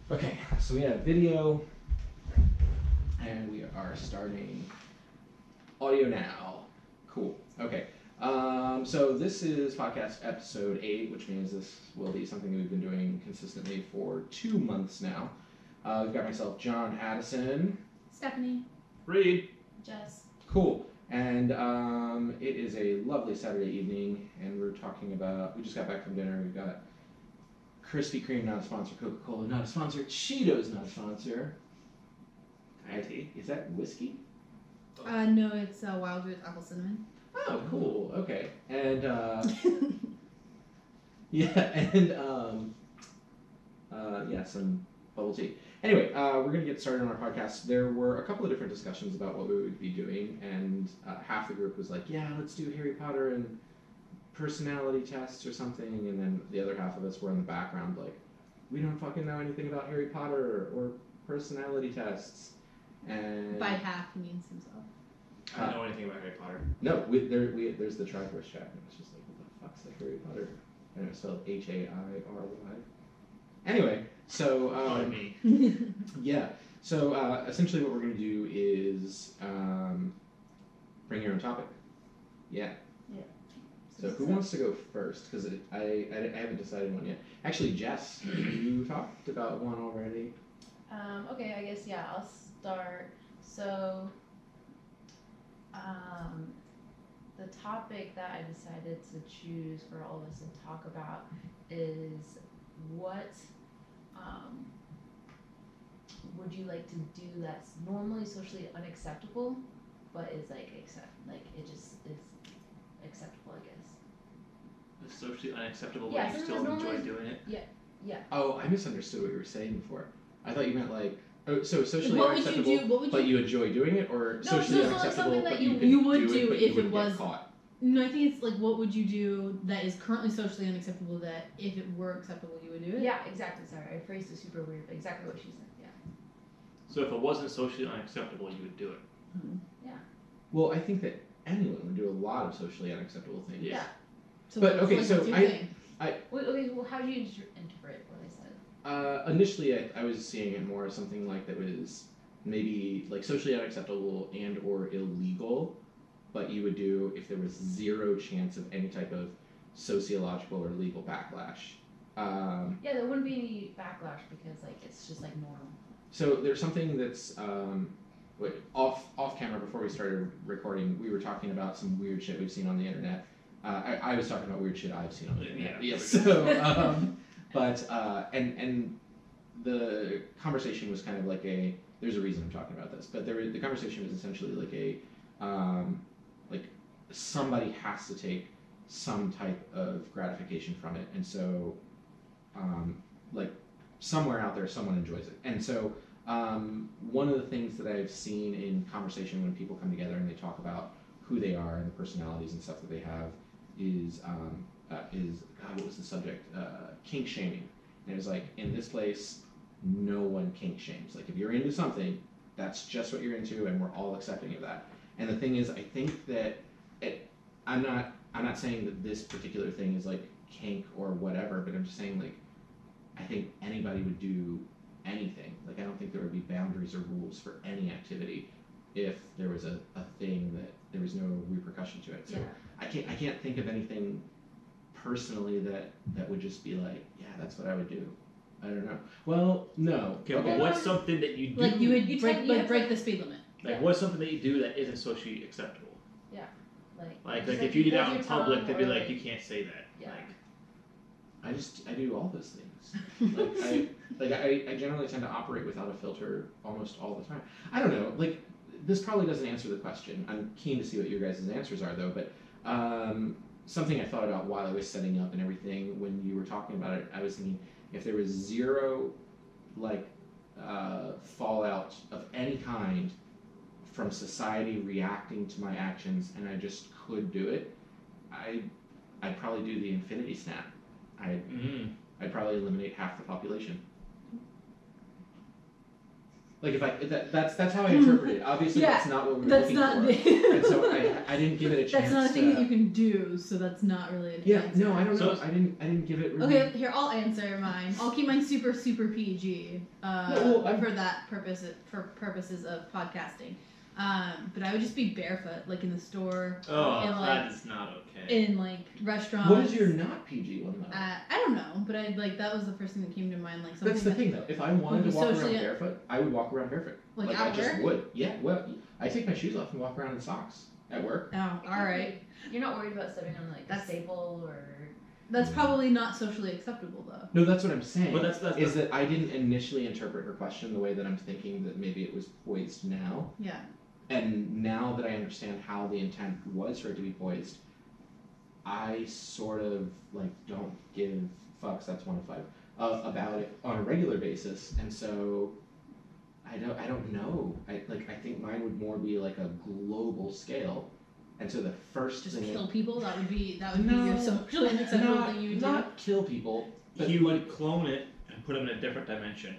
Okay, so we have video, and we are starting audio now. Cool. Okay. So this is podcast episode 8, which means this will be something we've been doing consistently for 2 months now. We've got myself, John Addison. Stephanie. Reed. Jess. Cool. And it is a lovely Saturday evening, and we're talking about, we just got back from dinner. We've got Krispy Kreme, not a sponsor. Coca-Cola, not a sponsor. Cheetos, not a sponsor. IT. Is that whiskey? No, it's Wild Rose Apple Cinnamon. Oh, cool. Okay. And, yeah, and, yeah, some bubble tea. Anyway, we're going to get started on our podcast. There were a couple of different discussions about what we would be doing, and half the group was like, yeah, let's do Harry Potter and personality tests or something, and then the other half of us were in the background like, we don't fucking know anything about Harry Potter or personality tests. And By half, he means himself. I don't know anything about Harry Potter. No, there's the Triforce chat, and it's just like, what the fuck's like Harry Potter? And it was spelled Hairy. Anyway, so Pardon me. yeah. So essentially, what we're going to do is bring your own topic. Yeah. Yeah. So who wants to go first? Because I haven't decided one yet. Actually, Jess, you talked about one already. Okay, I guess, yeah, I'll start. So, the topic that I decided to choose for all of us to talk about is what would you like to do that's normally socially unacceptable, but is like it just is acceptable, I guess. It's socially unacceptable, Yeah, but you something still that's enjoy normally- doing it. Yeah. Oh, I misunderstood what you were saying before. I thought you meant like, oh, so socially What would you unacceptable, do? What would but you? you enjoy doing it, or No, socially so unacceptable, something that but you could would do do but if you wouldn't it was- get caught. No, I think it's like, what would you do that is currently socially unacceptable that if it were acceptable, you would do it? Yeah, exactly. Sorry, I phrased it super weird, but exactly what she said. Yeah. So if it wasn't socially unacceptable, you would do it. Well, I think that anyone would do a lot of socially unacceptable things. Yeah. So But, what's, okay, like, so what's your I- thing? Well, how do you interpret what I said? Initially, I was seeing it more as something like that was maybe like socially unacceptable and or illegal, but you would do if there was zero chance of any type of sociological or legal backlash. Yeah, there wouldn't be any backlash because like it's just like normal. So there's something that's off camera before we started recording. We were talking about some weird shit we've seen on the internet. I was talking about weird shit I've seen on the internet. Yeah. Yes. So, but and the conversation was kind of like a. There's a reason I'm talking about this, but the conversation was essentially like a, like somebody has to take some type of gratification from it, and so, like somewhere out there, someone enjoys it, and so. One of the things that I've seen in conversation when people come together and they talk about who they are and the personalities and stuff that they have is what was the subject? Kink shaming. And it was like, in this place, no one kink shames. Like, if you're into something, that's just what you're into, and we're all accepting of that. And the thing is, I think that I'm not saying that this particular thing is like kink or whatever, but I'm just saying like I think anybody would do anything. Like, I don't think there would be boundaries or rules for any activity if there was a thing that there was no repercussion to it. So Yeah. I can't think of anything personally that would just be like, yeah, that's what I would do. I don't know. Well, no. Okay, but what's something that you do? Like you would You break, tend- you have break to- the speed limit. Like, Yeah. what's something that you do that isn't socially acceptable? Like just if you did out hold in your public, tongue they'd be or, like, you can't say that. Yeah. Like, I do all those things. I generally tend to operate without a filter almost all the time. I don't know. Like, this probably doesn't answer the question. I'm keen to see what your guys' answers are, though. But something I thought about while I was setting up and everything, when you were talking about it, I was thinking if there was zero, like, fallout of any kind from society reacting to my actions, and I just could do it, I'd probably do the infinity snap. I'd probably eliminate half the population. Like that's how I interpret it. Obviously, Yeah, that's not what we're That's looking not. for. And so I didn't give it a chance. That's not a thing to, that you can do. So that's not really an Yeah, answer. no, I don't know. So- I didn't give it. Really... Okay, here I'll answer mine. I'll keep mine super PG for that purpose for purposes of podcasting. But I would just be barefoot, like in the store. Oh, and, that is not okay. In like restaurants. What is your not PG one though? I don't know, but that was the first thing that came to mind. Like something That's the thing though. If I wanted to walk around socially- barefoot, I would walk around barefoot. Like I at just work? would. Yeah. Well, I take my shoes off and walk around in socks at work. Oh, all right. You're not worried about stepping on like a staple or. That's probably not socially acceptable though. No, that's what I'm saying. But that's that I didn't initially interpret her question the way that I'm thinking that maybe it was poised now. Yeah. And now that I understand how the intent was for it to be poised, I sort of like don't give fucks. That's 1 of 5 about it on a regular basis, and so I don't know. I think mine would more be like a global scale, and so the first Just thing kill people. That would be your socially unacceptable thing you would do. not kill people. But He would clone it and put them in a different dimension,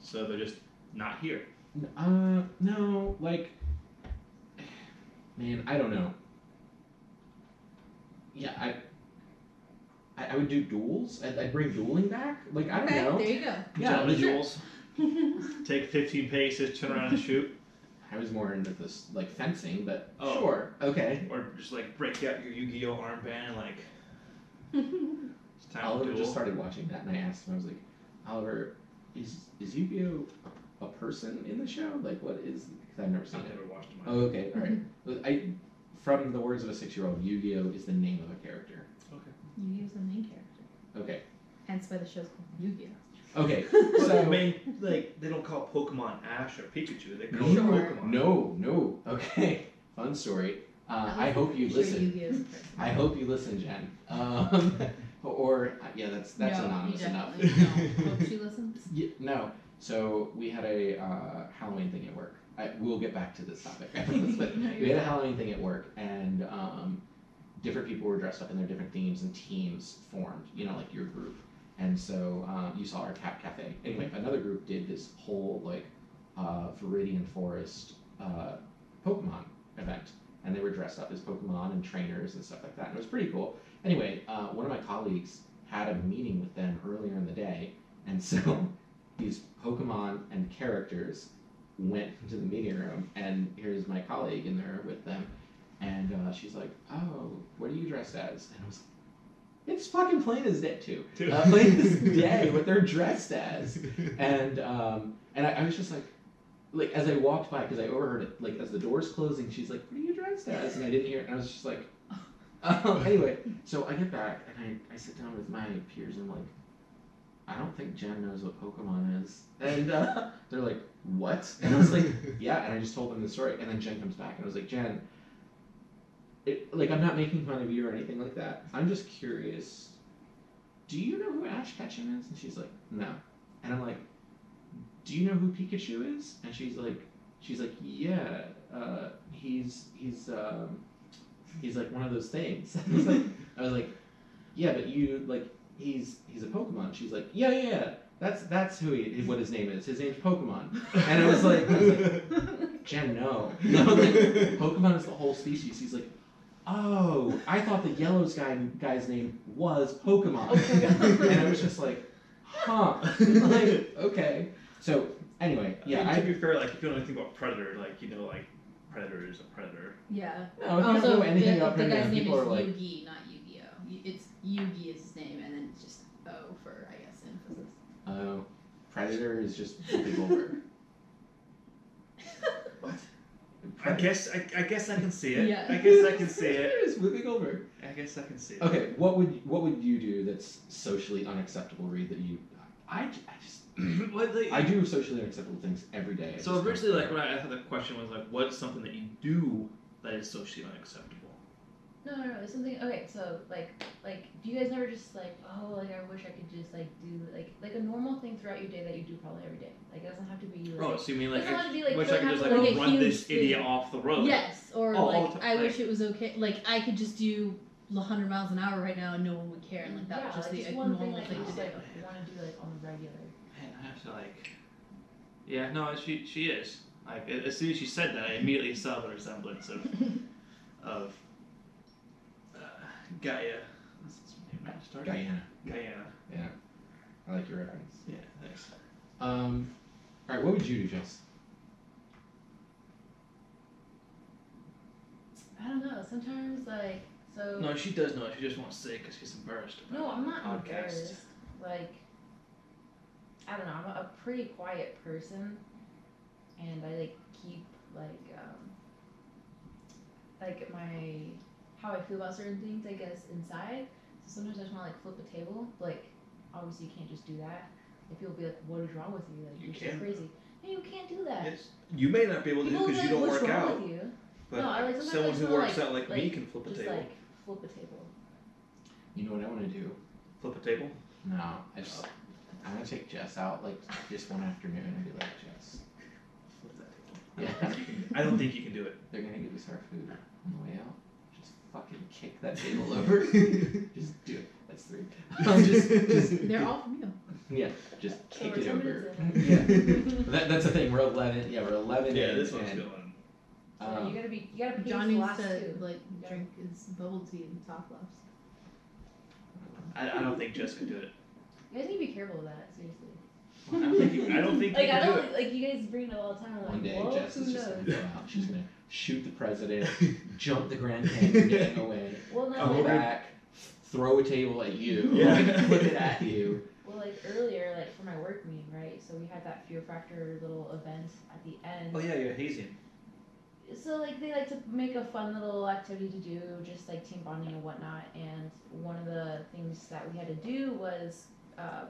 so they're just not here. No, like, man, I don't know. Yeah, I would do duels. I'd bring dueling back. Like, I don't Okay, know. there you go. Yeah, Gentlemen sure. duels. Take 15 paces, turn around and shoot. I was more into this, like, fencing, but Oh. sure, okay. Or just like break out your Yu-Gi-Oh armband and like it's time to Oliver duel. just started watching that, and I asked him, I was like, Oliver, is Yu-Gi-Oh a person in the show? Like, what is? Because I've never seen I've it. never watched them. Oh, okay, all right. From the words of a 6-year-old, Yu-Gi-Oh is the name of a character. Yu-Gi-Oh's the main character. Okay. Hence why the show's called Yu-Gi-Oh. Okay. So So they don't call Pokemon Ash or Pikachu. They call Sure. it Pokemon. No. Okay. Fun story. I hope you listen. Yu-Gi-Oh's a person. I hope you listen, Jen. Yeah, that's no, anonymous you enough. definitely don't. Hope she listens. Yeah, no. So we had a Halloween thing at work. We'll get back to this topic. But we had a Halloween thing at work, and different people were dressed up in their different themes, and teams formed. You know, like your group. And so you saw our Cat Cafe. Anyway, another group did this whole like Viridian Forest Pokemon event, and they were dressed up as Pokemon and trainers and stuff like that. And it was pretty cool. Anyway, one of my colleagues had a meeting with them earlier in the day, and so these Pokemon and characters went into the meeting room, and here's my colleague in there with them, and she's like, "Oh, what are you dressed as?" And I was like, "It's fucking plain as day too. Plain as day what they're dressed as." And I was just like as I walked by, because I overheard it, like as the door's closing, she's like, "What are you dressed as?" And I didn't hear it, and I was just like, anyway, so I get back and I sit down with my peers and I'm like, I don't think Jen knows what Pokemon is. And they're like, what? And I was like, yeah. And I just told them the story. And then Jen comes back and I was like, Jen, I'm not making fun of you or anything like that. I'm just curious. Do you know who Ash Ketchum is? And she's like, no. And I'm like, do you know who Pikachu is? And she's like, yeah. He's like one of those things. I was like, yeah, but you like. He's a Pokemon. She's like, yeah. That's what his name is. His name's Pokemon. And I was like, Jen, no. Like, Pokemon is the whole species. He's like, oh, I thought the yellow guy's name was Pokemon. And I was just like, huh. Like, okay. So anyway, yeah. To be fair, like if you know anything about Predator, like you know, like Predator is a predator. Yeah. No, if you don't know anything about the Predator, guy's name people is are like, Yugi, not Yu-Gi-Oh. It's Yugi is his name, and then it's just O for, I guess, emphasis. oh, Predator is just Whoopi Goldberg. What? I guess I can see it. Yeah. I guess I can see it. It is Whoopi Goldberg. I guess I can see it. Okay, what would you do that's socially unacceptable, Reed? That you, I just I do socially unacceptable things every day. I So just originally, don't like care. when I thought the question was like, what's something that you do that is socially unacceptable? No, it's something. Okay, so like, do you guys never just like, oh, like I wish I could just like do like a normal thing throughout your day that you do probably every day. Like it doesn't have to be. Like, Oh, so you mean like doesn't have to be, I like, wish I doesn't could just have to, like like, a run huge this idiot thing. off the road? Yes, or Oh, all like the time, I like- wish it was okay. Like I could just do 100 miles an hour right now and no one would care, and like that yeah, was just like, the one normal thing that thing you to just do. like want to do like on the regular. Man, I have to like. Yeah, no, she is. Like as soon as she said that, I immediately saw the resemblance of Gaia. What's her name? Start? Guyana. Yeah, I like your reference. Yeah, thanks. All right, what would you do, Jess? I don't know. Sometimes so. No, she does know. She just won't say because she's embarrassed. No, I'm not podcast. embarrassed. Like, I don't know. I'm a pretty quiet person, and I keep my how I feel about certain things, I guess, inside. So sometimes I just want to flip a table. Obviously you can't just do that. Like, people will be like, "What is wrong with you? Like, you're so crazy." No, you can't do that. Yes. You may not be able to do because you don't "What's work wrong out. with you?" But no, I someone who works out like me can flip a table. Flip a table. You know what I want to do? Flip a table? No, I'm gonna take Jess out just one afternoon and be like, Jess, Flip that table. yeah, I don't think you can do it. they're gonna give us our food on the way out. Just fucking kick that table over. Just do it. That's 3. just They're all from you. yeah, just kick we're it 10 over. minutes That's the thing. We're 11. Yeah, we're 11. Yeah, in, this one's and, going. So you gotta pay John for the needs last to two. drink his bubble tea and top lefts. I don't think Jess could do it. You guys need to be careful with that, seriously. I don't think you can do it. You guys bring it up all the time. One day, whoa, Jess who is just knows? gonna go out. She's gonna shoot the president, jump the Grand Canyon, getting away, Well, come back, throw a table at you, Yeah. flip it at you. Well, earlier, for my work meeting, right? So we had that Fear Factor little event at the end. Oh yeah, you're hazing. So they like to make a fun little activity to do, just team bonding and whatnot. And one of the things that we had to do was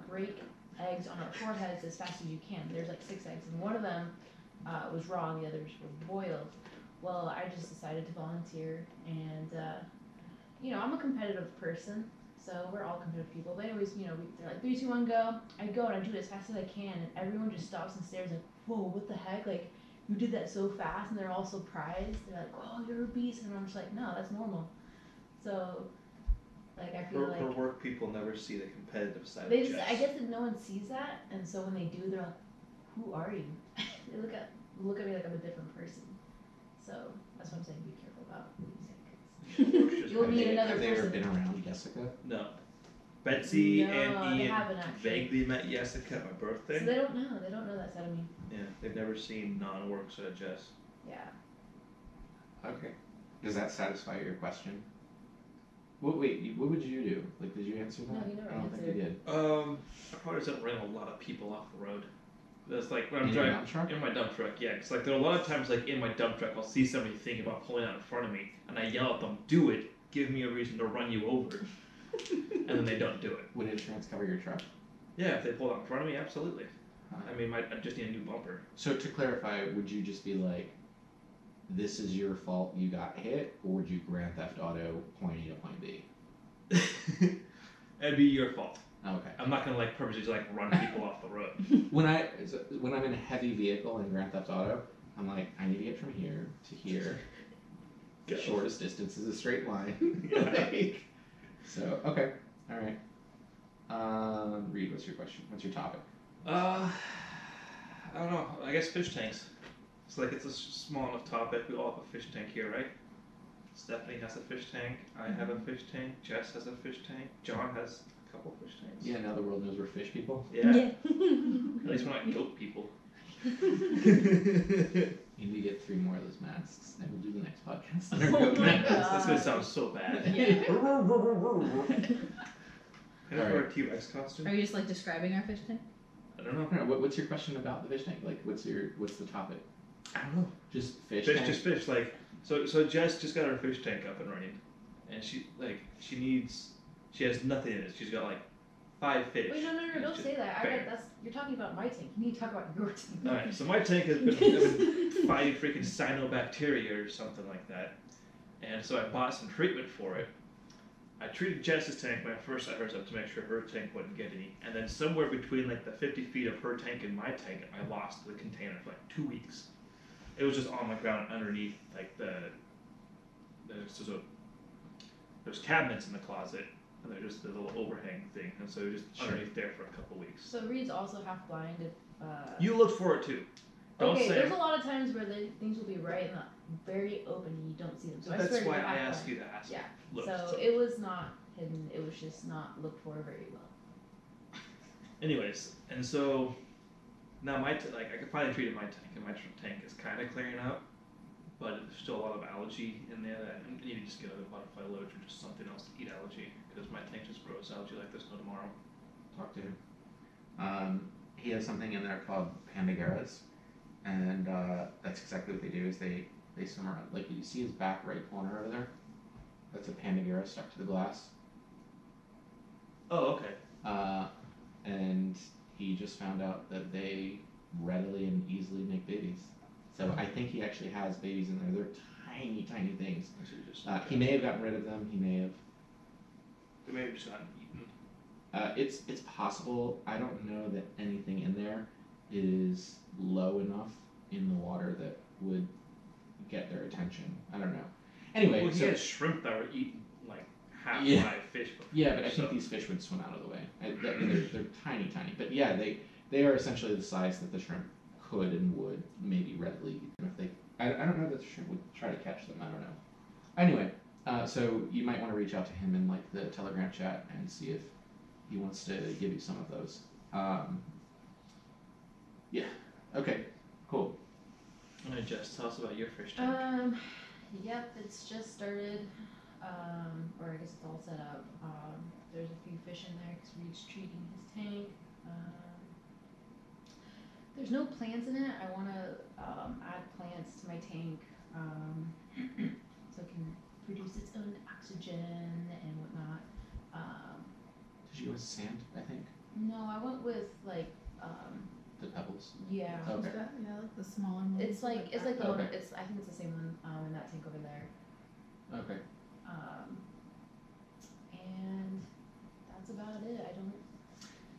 break eggs on our foreheads as fast as you can. There's 6 eggs, and one of them was raw, and the others were boiled. Well, I just decided to volunteer, and I'm a competitive person, so we're all competitive people. But anyways, they're like 3, 2, 1, go. I go and I do it as fast as I can, and everyone just stops and stares like, "Whoa, what the heck? You did that so fast," and they're all surprised. They're like, "Oh, you're a beast," and I'm just like, "No, that's normal." So, I feel Her work people never see the competitive side they of just, Jess. I guess that no one sees that, and so when they do, they're like, "Who are you?" They look at me like I'm a different person. So that's what I'm saying. Be careful about what you say. You'll meet another Have they ever person. been around Jessica? No. Betsy No, and they Ian haven't actually. vaguely met Jessica at my birthday. So they don't know. They don't know that side of me. Yeah, they've never seen non-work side of Jess. Yeah. Okay. Does that satisfy your question? What would you do? Did you answer that? No, you never I don't think you did. I probably just don't run a lot of people off the road. That's when I'm In your driving dump truck? in my dump truck. Yeah, because there are a lot of times in my dump truck I'll see somebody thinking about pulling out in front of me, and I yell at them, "Do it! Give me a reason to run you over," and then they don't do it. Would insurance cover your truck? Yeah, if they pull out in front of me, absolutely. Huh. I just need a new bumper. So to clarify, would you just be like, "This is your fault, you got hit," or would you Grand Theft Auto point A to point B? It'd be your fault. Okay. I'm not gonna purposely just run people off the road. When I'm in a heavy vehicle in Grand Theft Auto, I'm like, I need to get from here to here. The shortest distance is a straight line. So okay, all right. Reed, what's your question? What's your topic? I don't know. I guess fish tanks. It's it's a small enough topic. We all have a fish tank here, right? Stephanie has a fish tank. I have a fish tank. Jess has a fish tank. John has a couple fish tanks. Yeah, now the world knows we're fish people. Yeah. At least we're not goat people. You need to get 3 more of those masks, and we'll do the next podcast. Oh my God. That's gonna sound so bad. Yeah. Can I wear a T-Rex costume? Are you just describing our fish tank? I don't know. I don't know, what's your question about the fish tank? What's the topic? I don't know. Just fish. Fish, tank? just fish. So Jess just got her fish tank up and running, and she has nothing in it. She's got 5 fish. Wait, no, It's don't just say that. bare. You're talking about my tank. You need to talk about your tank. Alright, so my tank has been fighting freaking cyanobacteria or something like that. And so I bought some treatment for it. I treated Jess's tank when I first set hers up to make sure her tank wouldn't get any. And then somewhere between the 50 feet of her tank and my tank, I lost the container for 2 weeks. It was just on the ground underneath there's cabinets in the closet, and they're just a little overhang thing, and so just underneath there for a couple weeks. So Reed's also half blind. If you looked for it too. Don't say there's a lot of times where things will be right and very open and you don't see them. So that's why I half asked blind. you to ask. Yeah. Look, So it was not hidden. It was just not looked for very well. Anyways, and so now I can finally treat my tank, and my tank is kind of clearing up, but there's still a lot of algae in there that I need to just get other butterfly loads or just something else to eat algae, because my tank just grows algae like there's no tomorrow. Talk to him. He has something in there called pandageras, and that's exactly what they do. Is they swim around. Like you see his back right corner over there. That's a pandagera stuck to the glass. Oh, okay. And he just found out that they readily and easily make babies. So I think he actually has babies in there. They're tiny, tiny things. He may have gotten rid of them. He may have. They may have just gotten eaten. It's possible. I don't know that anything in there is low enough in the water that would get their attention. I don't know. Anyway, well, he had shrimp that were eaten like half live fish before. Yeah, but I think these fish would swim out of the way. They're tiny, tiny. But yeah, they are essentially the size that the shrimp could and would maybe readily eat them if they. I don't know that the shrimp would try to catch them. I don't know. Anyway, so you might want to reach out to him in like the Telegram chat and see if he wants to give you some of those. Yeah. Okay. Cool. Alright, Jess, tell us about your fish tank. Yep, it's just started, or I guess it's all set up. There's a few fish in there because Reed's treating his tank. There's no plants in it. I want to add plants to my tank so it can produce its own oxygen and whatnot. Did you go with sand? I think No, I went with like the pebbles. yeah. Okay. Yeah, like the smaller ones. It's like the one. Okay. I think it's the same one in that tank over there. Okay. And that's about it. I don't.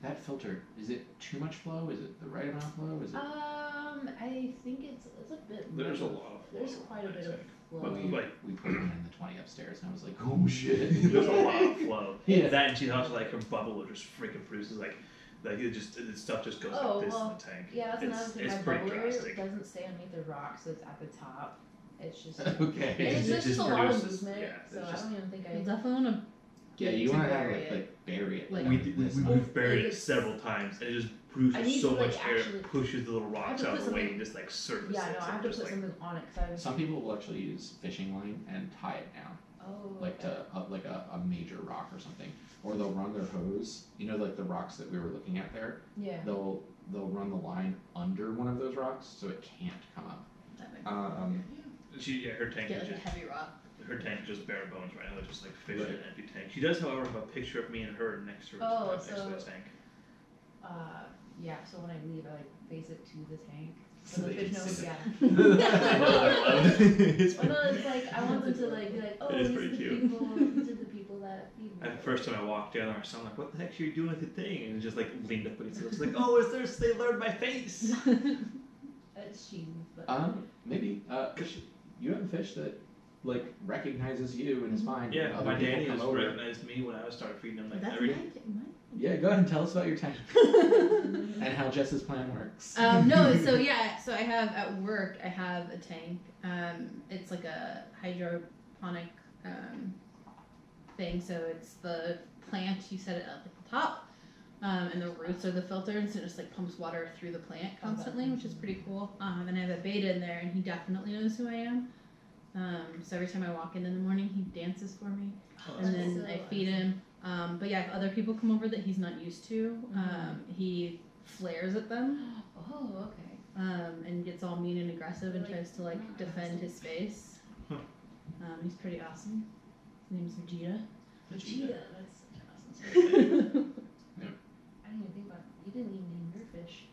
That filter, is it too much flow? Is it the right amount of flow? Is it? I think it's a bit. There's a low. lot of flow. There's quite a bit of flow. But we put one in the 20 upstairs, and I was like, oh Mm-hmm. shit. There's a lot of flow. Yeah. That and she's also like her bubble just freaking produces like it just the stuff just goes like this in the tank. Yeah, that's another thing. It's My pretty bubbler drastic. doesn't stay underneath the rock, so it's at the top. It's just. Okay. It's It just a lot of produces- movement, yeah, so it's I just- don't even think You'll I. definitely want to. Yeah, you want to have bury like bury it. Like- We've buried it It's- several times, and it just I need produces to, so like, much air, actually- pushes the little I have rocks to out put of the way, something- and just like surfaces. Yeah, no, I have to just, put like, something on it because Some people will actually use fishing line and tie it down, like okay. to like a major rock or something, or they'll run their hose. You know, like the rocks that we were looking at there. Yeah. They'll run the line under one of those rocks so it can't come up. That makes her tank get is like a just heavy rock. her tank is just bare bones right now. It's just like fish Right. in an empty tank. She does, however, have a picture of me and her next to her Oh, next to the so- tank. Yeah. So when I leave, I like face it to the tank. So So the they fish can knows. see Yeah. It's Well, no, it's like I want them to like be like, oh, It is these are pretty the cute. people. These are the people that feed me. And the first time I walked down there, I saw like, what the heck are you doing with the thing? And it just like leaned up and it's like, oh, is there? They learned my face. It's cheesy, but. Maybe you have a fish that like recognizes you and is fine. Yeah, Other my people Danny come has over. recognized me when I started feeding him like That's every. Yeah, go ahead and tell us about your tank and how Jess's plan works. No, so I have at work. I have a tank. It's like a hydroponic thing. So it's the plant. You set it up at the top, and the roots are the filter, and so it just like pumps water through the plant constantly, which is pretty cool. And I have a beta in there, and he definitely knows who I am. So every time I walk in the morning, he dances for me, and then I feed him. But yeah, if other people come over that he's not used to, he flares at them. Oh, okay. And gets all mean and aggressive and Like, tries to like defend his space. He's pretty awesome. His name's Vegeta. Vegeta. That's such an awesome story. Yeah. I didn't even think about. You didn't even name your fish.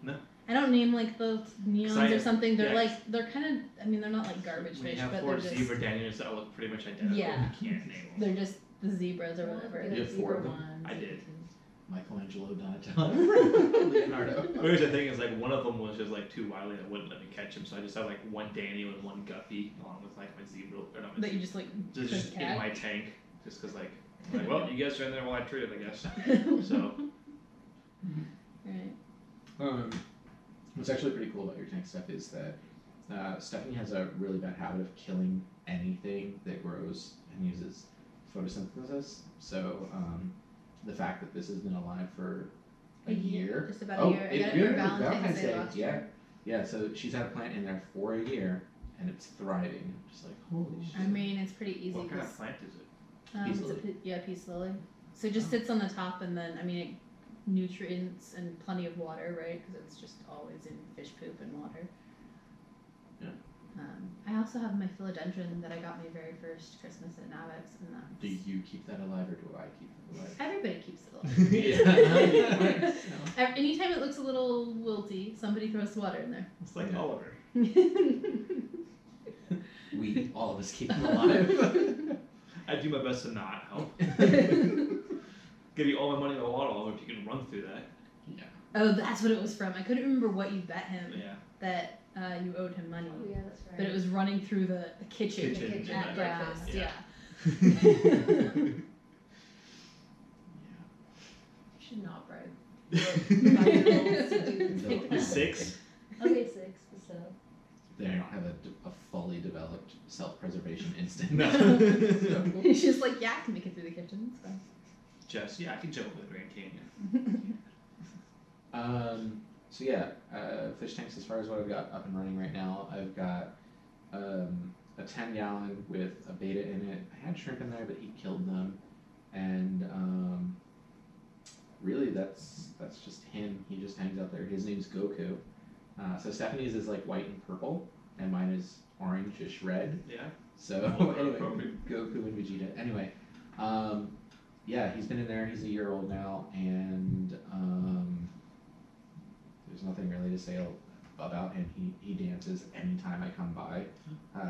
I don't name like the neons or something. They're yeah. like they're kind of. I mean, they're not like garbage We fish, have but 4 they're just. zebra Daniels that look pretty much identical. Yeah. You can't name them. They're just the zebras or whatever. You have 4 of them? Ones. I did. Michelangelo, Donatello, Leonardo. Here's the thing: is like one of them was just like too wily and it wouldn't let me catch him, so I just have like one Danny and one Guppy along with like my zebra or not my That you zebra, just like just could in catch. my tank, just because like Like, well, you guys are in there while I treat it, I guess. So. Right. What's actually pretty cool about your tank stuff is that Stephanie has a really bad habit of killing anything that grows and uses photosynthesis. So the fact that this has been alive for a year. Just about a year. I got it for Valentine's Day last yeah. year. Yeah, so she's had a plant in there for a year and it's thriving. I'm just like, holy shit. I mean, it's pretty easy. What kind of plant is it? Peace It's lily. peace lily. So it just sits on the top, and then nutrients and plenty of water, right? Because it's just always in fish poop and water. Yeah. I also have my philodendron that I got my very first Christmas at Navix, and that's... Do you keep that alive or do I keep it alive? Everybody keeps it alive. Yeah. Anytime it looks a little wilty, somebody throws water in there. It's like Yeah. Oliver. All of us keep them alive. I do my best to not help. Give you all my money in the water, Oliver, if you can run through that. Yeah. Oh, that's what it was from. I couldn't remember what you bet him Yeah. that you owed him money. Oh yeah, that's right. But it was running through the kitchen, Kitchen, at yeah. breakfast. Yeah. Yeah. Yeah. You should not bribe your 5-year-olds to do things like No. that. 6. Okay, 6, so. They don't have a fully developed self-preservation instinct. No. He's just like, yeah, I can make it through the kitchen. So. Just, yeah, I can jump over the Grand Canyon. So yeah, fish tanks. As far as what I've got up and running right now, I've got a 10-gallon with a beta in it. I had shrimp in there, but he killed them, and really that's just him. He just hangs out there. His name's Goku. So Stephanie's is like white and purple, and mine is orange-ish red. Yeah. So anyway, Goku and Vegeta. Anyway, yeah, he's been in there. He's a year old now, and there's nothing really to say about him. He dances anytime I come by.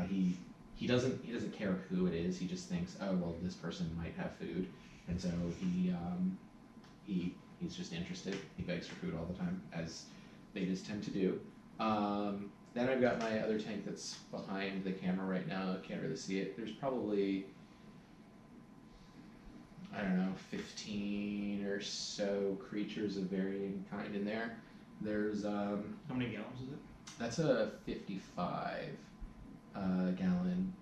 He doesn't care who it is. He just thinks, oh well, this person might have food, and so he's just interested. He begs for food all the time, as betas tend to do. Then I've got my other tank that's behind the camera right now. I can't really see it. There's probably, I don't know, 15 or so creatures of varying kind in there. There's How many gallons is it? that's a 55 gallon.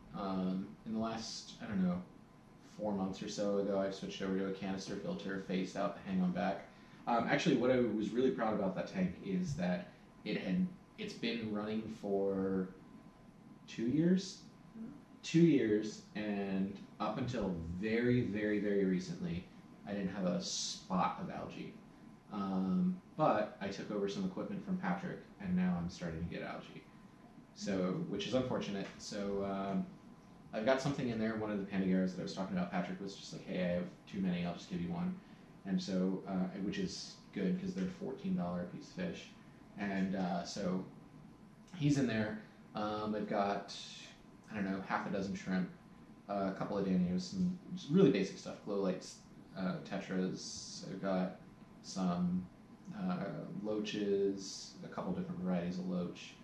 In the last, I don't know, 4 months or so ago, I switched over to a canister filter, face out, hang on back. Actually, what I was really proud about that tank is that it's been running for 2 years. 2 years, and up until very, very, very recently, I didn't have a spot of algae. But I took over some equipment from Patrick, and now I'm starting to get algae. So, which is unfortunate. So, I've got something in there. One of the Panagaras that I was talking about, Patrick was just like, hey, I have too many, I'll just give you one. And so, which is good because they're $14 a piece of fish. And so he's in there. I've got, I don't know, half a dozen shrimp, a couple of danios, some just really basic stuff, glow lights, tetras. I've got some loaches, a couple different varieties of loach,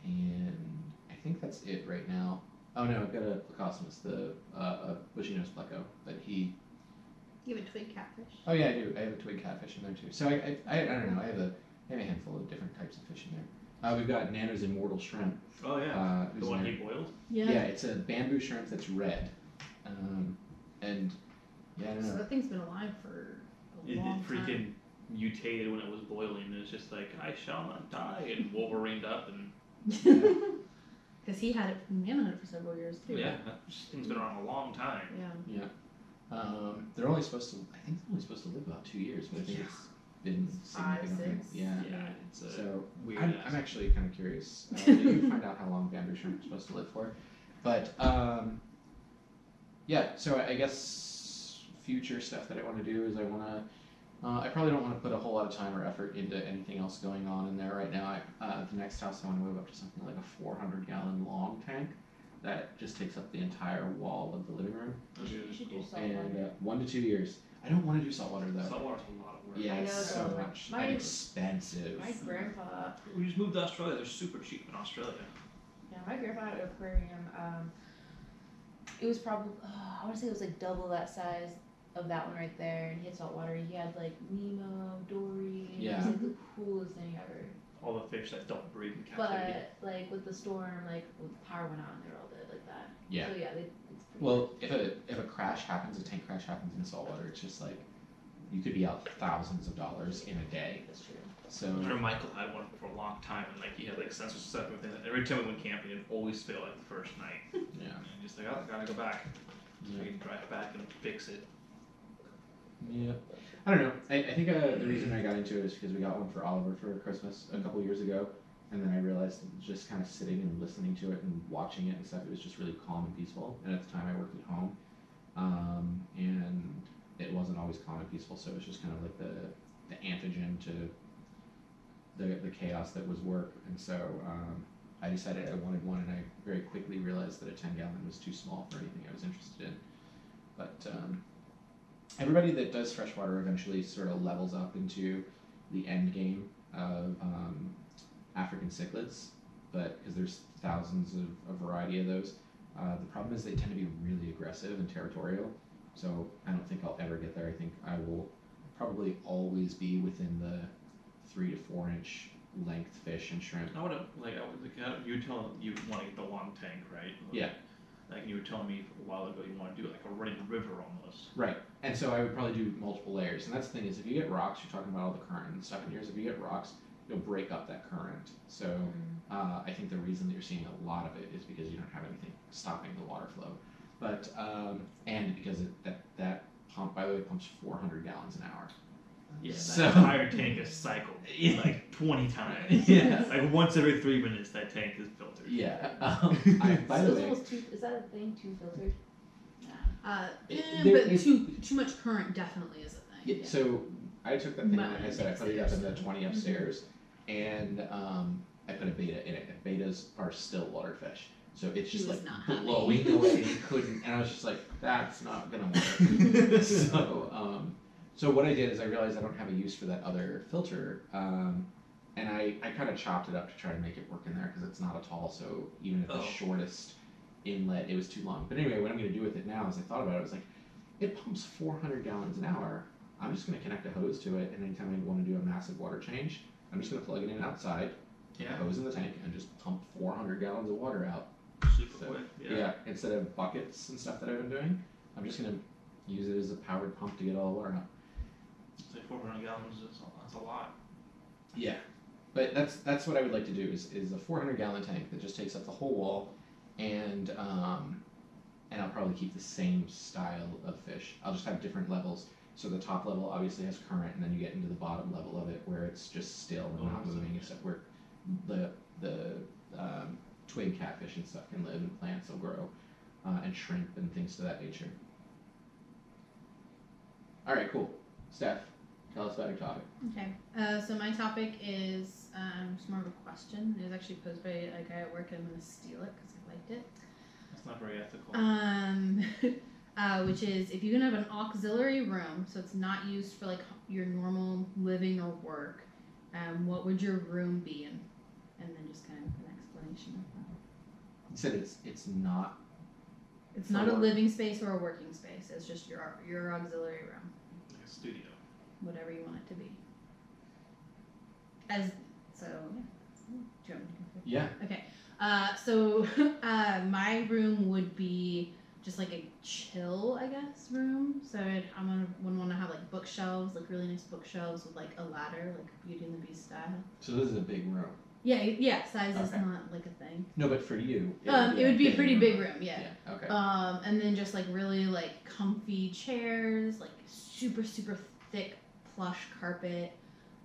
and I think that's it right now. Oh no, I've got a Plecostomus, a bushy-nosed pleco, but he... You have a twig catfish. Oh yeah, I do. I have a twig catfish in there too. So I don't know, I have a handful of different types of fish in there. We've got Nano's Immortal Shrimp. Oh yeah, who's the one in he there. boiled? Yeah. Yeah, it's a bamboo shrimp that's red. And yeah, I don't So know. that thing's been alive for a It long freaking time. mutated when it was boiling. It was just like, I shall not die, and Wolverined up, and Because he had it for several years too. yeah, that thing's been around a long time. Yeah. Yeah. They're only supposed to, I think they're only supposed to live about 2 years, but I think it's been 5, significantly. 6. Yeah. Yeah, it's a So weird. I'm actually kind of curious. You can find out how long bamboo shrimp are supposed to live for. But yeah, so I guess future stuff that I want to do is I probably don't want to put a whole lot of time or effort into anything else going on in there right now. The next house I want to move up to something like a 400-gallon long tank that just takes up the entire wall of the living room. Okay, You should do cool. saltwater. And 1 to 2 years. I don't want to do saltwater though. Saltwater's a lot of work. Yeah, I it's know, so though. much My- and expensive. My grandpa, We just moved to Australia. They're super cheap in Australia. yeah, my grandpa had an aquarium. It was probably, I want to say it was like double that size. of that one right there, and he had saltwater. He had like Nemo, Dory, and it Yeah. was like the coolest thing ever. All the fish that don't breed in captivity. But like with the storm, like when the power went out and they were all dead like that. Yeah. So yeah, it's pretty Well, if a crash happens, a tank crash happens in saltwater, it's just like you could be out thousands of dollars in a day. That's true. So I remember Michael had one for a long time, and like he had like sensors and stuff and everything. Every time we went camping, it'd always fail like the first night. yeah. And just like, oh, I gotta go back. So we can drive back and fix it. Yeah. I don't know. I think the reason I got into it is because we got one for Oliver for Christmas a couple years ago, and then I realized just kind of sitting and listening to it and watching it and stuff, it was just really calm and peaceful. And at the time, I worked at home, and it wasn't always calm and peaceful, so it was just kind of like the antigen to the chaos that was work. And so I decided I wanted one, and I very quickly realized that a 10-gallon was too small for anything I was interested in. But everybody that does freshwater eventually sort of levels up into the end game of African cichlids, but because there's thousands of a variety of those. The problem is they tend to be really aggressive and territorial, so I don't think I'll ever get there. I think I will probably always be within the 3 to 4 inch length fish and shrimp. You were telling you want to get the long tank, right? Yeah. Like you were telling me a while ago, you want to do like a running river almost. Right, and so I would probably do multiple layers. And that's the thing is, if you get rocks, you're talking about all the current and stuff in yours. If you get rocks, you'll break up that current. So I think the reason that you're seeing a lot of it is because you don't have anything stopping the water flow. But and because that pump, by the way, pumps 400 gallons an hour. Yeah, So- that entire tank is cycled Yeah. like 20 times. Yeah. Like once every 3 minutes, that tank is filtered. Yeah. By So the it's way, almost is that a thing? 2 filtered? There But is- too much current definitely is a thing. yeah, so I took that thing But and I said I put it up in the 20 upstairs, and I put a beta in it. And betas are still water fish, so it's He just was like not happy. blowing away. He couldn't, and I was just like, that's not gonna work. So what I did is I realized I don't have a use for that other filter, and I kind of chopped it up to try to make it work in there because it's not a tall, so even at the shortest inlet, it was too long. But anyway, what I'm going to do with it now, as I thought about it, I was like, it pumps 400 gallons an hour. I'm just going to connect a hose to it, and anytime I want to do a massive water change, I'm just going to plug it in outside, Yeah. hose in the tank, and just pump 400 gallons of water out. Super So, quick. yeah, instead of buckets and stuff that I've been doing, I'm just going to use it as a powered pump to get all the water out. Say 400 gallons that's a lot. Yeah, but that's what I would like to do is a 400 gallon tank that just takes up the whole wall, and I'll probably keep the same style of fish. I'll just have different levels. So the top level obviously has current, and then you get into the bottom level of it where it's just still and not moving, except where the twig catfish and stuff can live, and plants will grow, and shrimp and things to that nature. All right, cool. Steph, tell us about your topic. Okay, so my topic is just more of a question. It was actually posed by a guy at work, and I'm going to steal it because I liked it. That's not very ethical. Which is, if you can have an auxiliary room, so it's not used for like your normal living or work, what would your room be in? And then just kind of an explanation of that. You said it's not. It's For not a work. living space or a working space. It's just your auxiliary room, Like a studio. whatever you want it to be. Do you want me to go first? Yeah. Okay. So my room would be just like a chill, I guess, room. So would want to have like bookshelves, like really nice bookshelves with like a ladder, like Beauty and the Beast style. So this is a big room. Yeah. Size is Okay. not like a thing. No, but for you, It would be a pretty big room. Yeah. Okay. And then just like really like comfy chairs, like super thick plush carpet,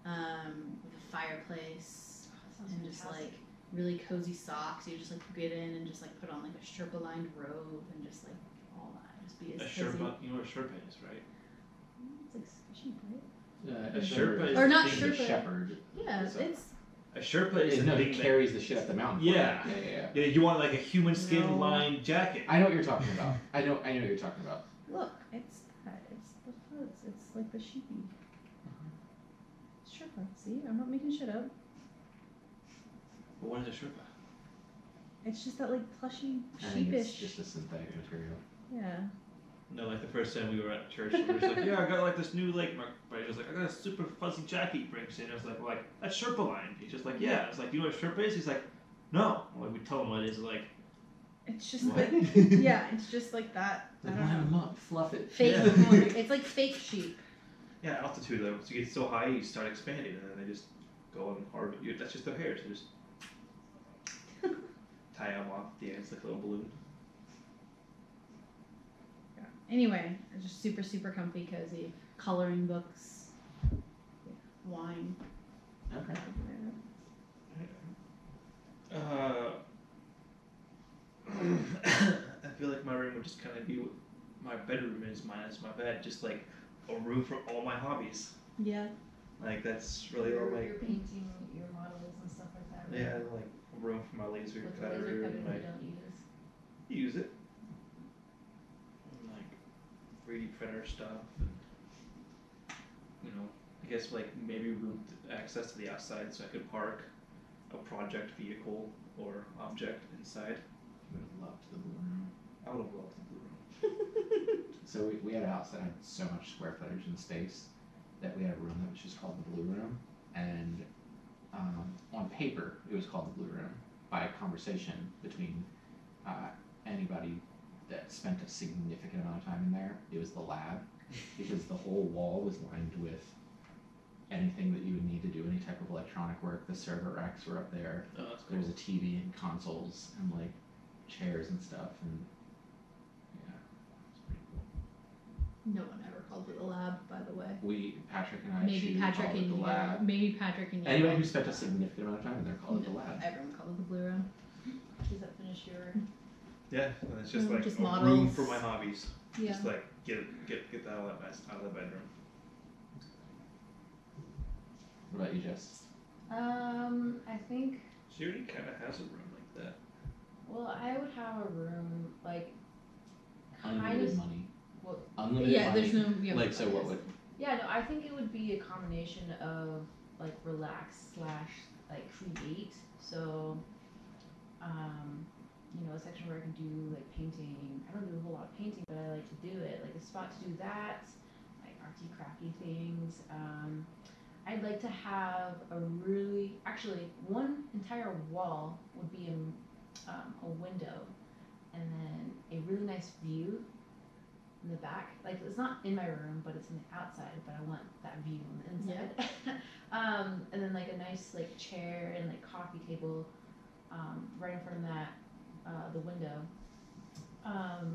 with a fireplace, and just like really cozy socks. You just like get in and just like put on like a Sherpa lined robe and just like all that. Just be as A cozy. Sherpa, you know what a Sherpa is, right? It's like sheep, right? a Sherpa is Or not being Sherpa. The shepherd. Yeah, So- it's A Sherpa is No, a he thing that, carries the shit up the mountain. for you. Yeah. Yeah. yeah, you want like a human skin No. lined jacket. I know what you're talking about. I know what you're talking about. look, it's that. It's the hoods. It's like the sheepy. Sherpa. See, I'm not making shit up. But what is a Sherpa? It's just that like plushy I think it's sheepish. just a synthetic material. Yeah. No, like the first time we were at church, we were just like, yeah, I got like this new like, my buddy's just like, I got a super fuzzy jacket he brings in. I was like, that's Sherpa line. He's just like, yeah. I was like, do you know what Sherpa is? He's like, no. Like we tell him what it is. Like, It's just What? like, yeah, it's just like that. I Like, don't line know. them up, fluff it. Fake Yeah. corn. It's like fake sheep. yeah, altitude though. So you get so high, you start expanding, and then they just go on hard. That's just their hair. So just tie them off the ends like a little balloon. Yeah. Anyway, it's just super, super comfy, cozy. Coloring books. Wine. Okay. I feel like my room would just kind of be what my bedroom is minus my bed, just like a room for all my hobbies. Yeah. Like that's really all my You're painting your models and stuff like that. Right? yeah, like a room for my laser With the cutter laser cutter and that my you don't use. use it. And like 3D printer stuff and you know, I guess like maybe room access to the outside so I could park a project vehicle or object inside. I would have loved the blue room. I would have loved the blue room. So we had a house that had so much square footage and space that we had a room that was just called the blue room, and on paper it was called the blue room by a conversation between anybody that spent a significant amount of time in there. It was the lab because the whole wall was lined with anything that you would need to do any type of electronic work. The server racks were up there. Oh, that's cool. There was a TV and consoles and like chairs and stuff, and yeah, it's pretty cool. No one ever called it a lab, by the way. Patrick and I Maybe choose Patrick called it and the you. lab. Maybe Patrick and you. Anybody who spent a significant amount of time in there called it the lab. Everyone called it the blue room. Does that finish your? Yeah, and it's just like Just a room models. for my hobbies. Yeah. Just like get that all that mess out of the bedroom. What about you, Jess? I think. She already kind of has a room like that. Well, I would have a room like kind Unlimited of. money. Well, Unlimited Yeah, money. there's no. Yeah, Like, so what would? yeah, no, I think it would be a combination of like relax slash like create. So, you know, a section where I can do like painting. I don't do a whole lot of painting, but I like to do it. Like a spot to do that, like artsy crafty things. I'd like to have actually one entire wall would be a window, and then a really nice view in the back. Like it's not in my room, but it's in the outside. But I want that view on the inside. And then like a nice like chair and like coffee table, right in front of that, the window. A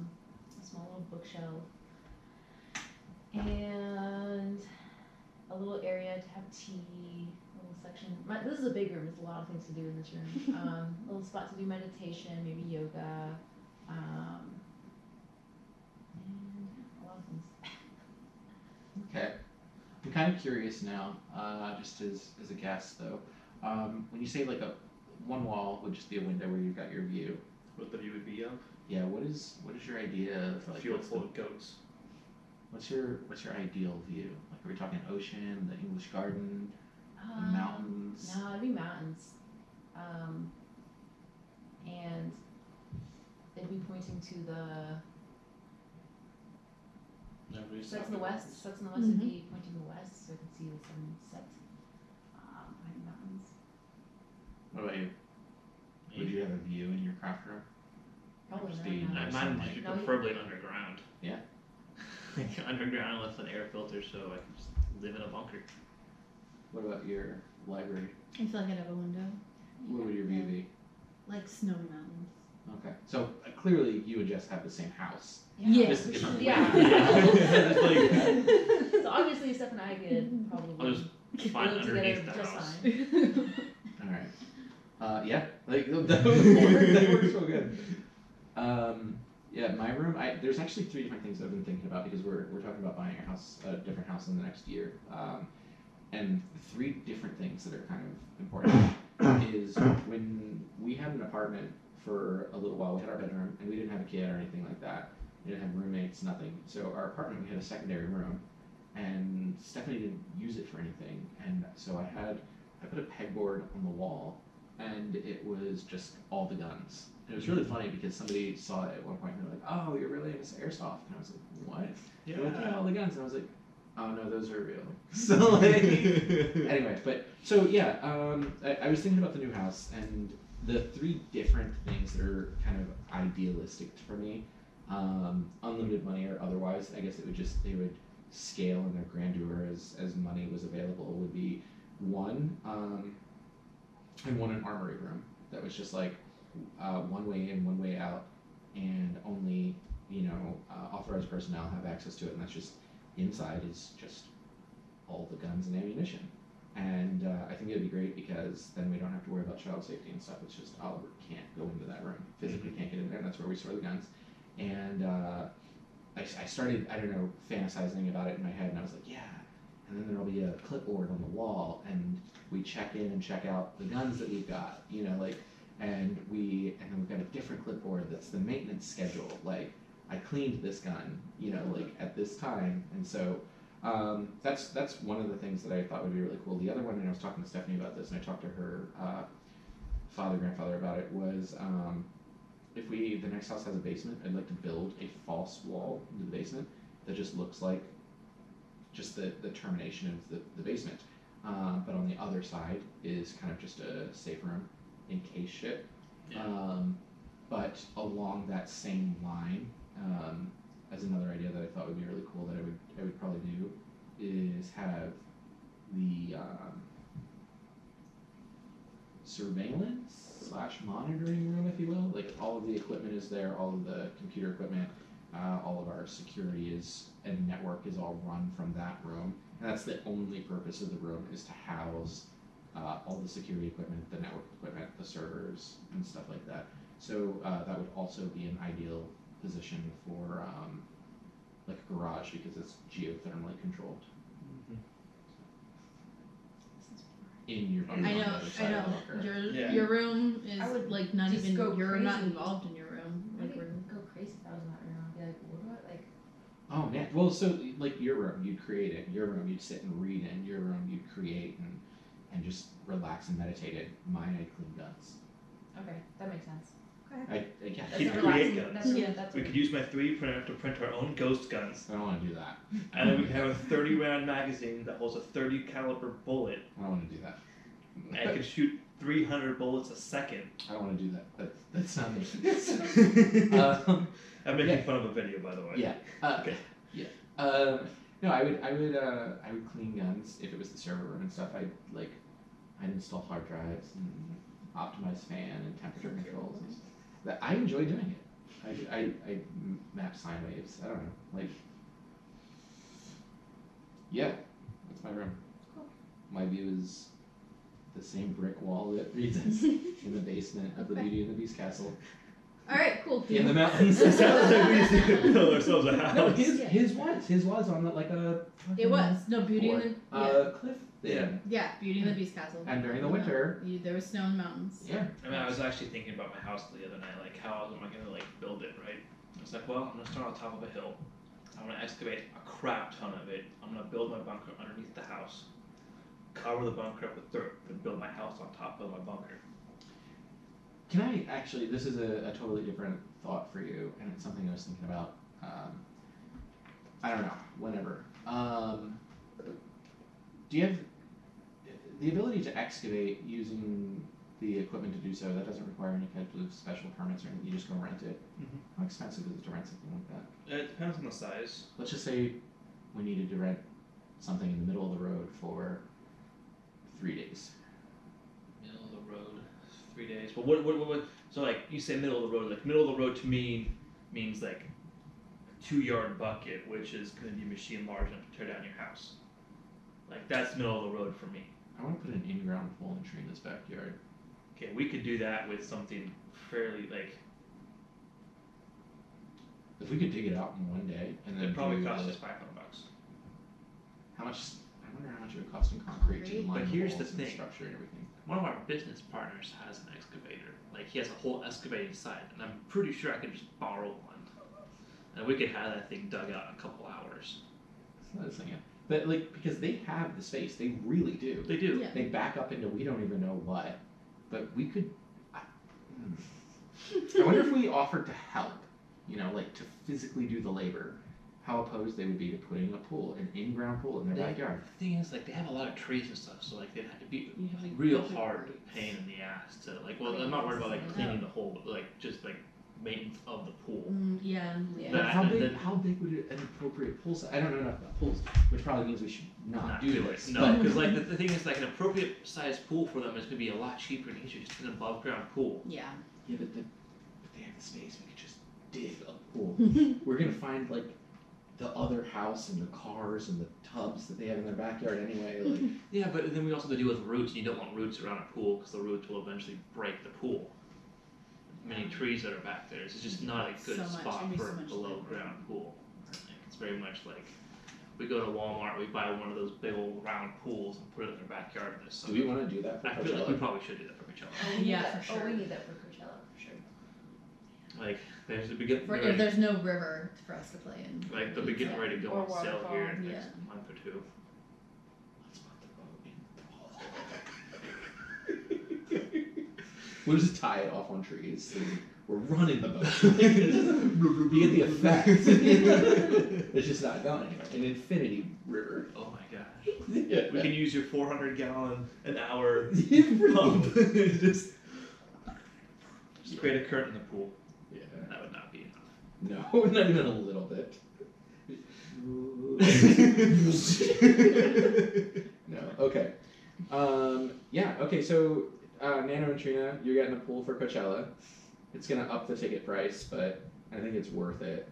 small little bookshelf, and a little area to have tea, a little section. This is a big room. There's a lot of things to do in this room. A little spot to do meditation, maybe yoga, and a lot of things. Okay. I'm kind of curious now, just as a guest though. When you say like one wall would just be a window where you've got your view. What the view would be of? Yeah. What is your idea of A like field what's full the- of goats. What's your ideal view? Like, are we talking ocean, the English Garden, the mountains? No, it'd be mountains. And it'd be pointing to the. Nobody's So that's in the talking west. So that's in the west. It'd be pointing west, so I could see the sunset behind the mountains. What about you? Would you have a view in your craft room? Probably Just not. be no. nice. Mine sunlight. would be No, preferably underground. Yeah. Like underground with an air filter, so I can just live in a bunker. What about your library? I feel like I'd have a window. What would your view be? Like snowy mountains. Okay. So clearly you and Jess have the same house. Yeah. Just a different way. Yeah. It's like, So obviously, Steph and I could probably. I'll just find live underneath together the just house. fine. All right. Yeah. Like that works so good. Yeah, my room. There's actually 3 different things I've been thinking about because we're talking about buying a different house in the next year. And 3 different things that are kind of important is when we had an apartment for a little while. We had our bedroom and we didn't have a kid or anything like that. We didn't have roommates, nothing. So our apartment, we had a secondary room, and Stephanie didn't use it for anything. And so I put a pegboard on the wall, and and it was just all the guns. And it was really funny because somebody saw it at one point and they're like, "Oh, you're really into airsoft?" And I was like, "What?" Yeah. They're like, "Yeah, all the guns." And I was like, "Oh no, those are real." So like, anyway, but so yeah, I was thinking about the new house and the three different things that are kind of idealistic for me, unlimited money or otherwise. I guess they would scale in their grandeur as money was available. Would be one. I want an armory room that was just like one way in, one way out, and only authorized personnel have access to it, and that's just inside is just all the guns and ammunition. And I think it'd be great because then we don't have to worry about child safety and stuff. It's just Oliver can't go into that room, physically can't get in there, and that's where we store the guns. And I started, I don't know, fantasizing about it in my head, and I was like, yeah. And then there'll be a clipboard on the wall, and we check in and check out the guns that we've got, and then we've got a different clipboard that's the maintenance schedule. Like, I cleaned this gun, at this time, and so that's one of the things that I thought would be really cool. The other one, and I was talking to Stephanie about this, and I talked to her grandfather about it, was if the next house has a basement, I'd like to build a false wall into the basement that just looks like just the termination of the basement. But on the other side is kind of just a safe room in case shit. Yeah. But along that same line, as another idea that I thought would be really cool that I would probably do is have the surveillance/monitoring room, if you will. Like, all of the equipment is there, all of the computer equipment, all of our security and network is all run from that room. And that's the only purpose of the room, is to house all the security equipment, the network equipment, the servers, and stuff like that. So that would also be an ideal position for like a garage because it's geothermally controlled. In your bunker. I on the know, other side of the bunker. Your room is I would like not just even, go you're not crazy. involved in your room. I Like, would go crazy if I was in that room. I'd be like, what? Like, Oh man, well, so like your room, you'd create it. Your room, you'd sit and read in. Your room, you'd create and just relax and meditate in. Mine, I'd clean guns. okay, that makes sense. Yeah, That's You'd a create relaxing. guns. That's We could use my 3D printer to print our own ghost guns, I don't want to do that. and then we could have a 30 round magazine that holds a 30 caliber bullet, I don't want to do that. and could shoot 300 bullets a second. I don't want to do that. That's not me. I'm making Yeah. fun of a video, by the way. Yeah. Okay. Yeah. No, I would clean guns if it was the server room and stuff. I'd install hard drives and optimize fan and temperature controls. And that I enjoy doing it. I map sine waves. I don't know. Like, yeah, that's my room. Cool. My view is the same brick wall that reads us in the basement of the Beauty and the Beast castle alright, cool. in the mountains. It sounds like we need to build ourselves a No, house. his was on like a It was. No, Beauty and the, cliff Yeah. thing. yeah, Beauty and the Beast castle. And during the winter, There was snow in the mountains. yeah. I mean, I was actually thinking about my house the other night, like how am I gonna like build it, right? I was like, well, I'm gonna start on top of a hill. I'm gonna excavate a crap ton of it. I'm gonna build my bunker underneath the house, cover the bunker up with dirt, and build my house on top of my bunker. Can I actually? This is a totally different thought for you, and it's something I was thinking about. I don't know. Whenever. Do you have the ability to excavate using the equipment to do so? That doesn't require any kind of special permits or anything. You just go rent it. Mm-hmm. How expensive is it to rent something like that? It depends on the size. Let's just say we needed to rent something in the middle of the road for 3 days. Middle of the road, 3 days. But what? So like you say middle of the road. Like middle of the road to me means like a 2-yard bucket, which is going to be machine large enough to tear down your house. Like that's middle of the road for me. I want to put an in-ground fallen tree in this backyard. Okay, we could do that with something fairly like. If we could dig it out in one day and then It probably do, cost us $500. how much? I wonder how much it would cost in concrete to Concrete? line But the here's walls the and thing. structure and everything. One of our business partners has an excavator. Like he has a whole excavating site, and I'm pretty sure I could just borrow one, and we could have that thing dug out in a couple hours. That's another thing. Yeah. But like, because they have the space, they really do. They do. Yeah. They back up into we don't even know what, but we could I wonder if we offered to help, you know, like to physically do the labor, how opposed they would be to putting a pool, an in-ground pool in their backyard. The thing is, like, they have a lot of trees and stuff, so like they'd have to be You have, like, real built-in hard roots. pain in the ass to like. Well, I'm not worried about like cleaning the hole, but like just like maintenance of the pool. Yeah. Yeah. But That- how and big? then- How big would an appropriate pool size? I don't know enough about pools, which probably means we should not do this. No, but- because like the thing is, like an appropriate sized pool for them is gonna be a lot cheaper and easier. Just an above ground pool. Yeah. Yeah, but they have the space. We could just dig a pool. We're gonna find like the other house and the cars and the tubs that they have in their backyard anyway. Like, Yeah, but then we also have to deal with roots, and you don't want roots around a pool because the roots will eventually break the pool. Many trees that are back there. It's just not a good So much- spot it'd be for so a much below labor. ground pool. Like, it's very much like we go to Walmart, we buy one of those big old round pools and put it in their backyard this do summer. we want to do that for I feel like we Coachella? probably should do that for Coachella. Oh, we need Yeah, that. for Oh, we sure. need that for Coachella for sure. Like there's the beginning. For, if there's no river for us to play in. Like they'll be getting ready to go Or on sale here in the waterfall, next month or two. Let's put the boat in. We'll just tie it off on trees. So we're running the boat. You get the effect. It's just not going anywhere. An infinity river. Oh my gosh. Yeah. We can use your 400 gallon an hour Pump. pump. just create a current in the pool. Yeah. That would not be enough. No, not even a little bit. No. Okay. Yeah. Okay. So, Nano and Trina, you're getting a pool for Coachella. It's gonna up the ticket price, but I think it's worth it.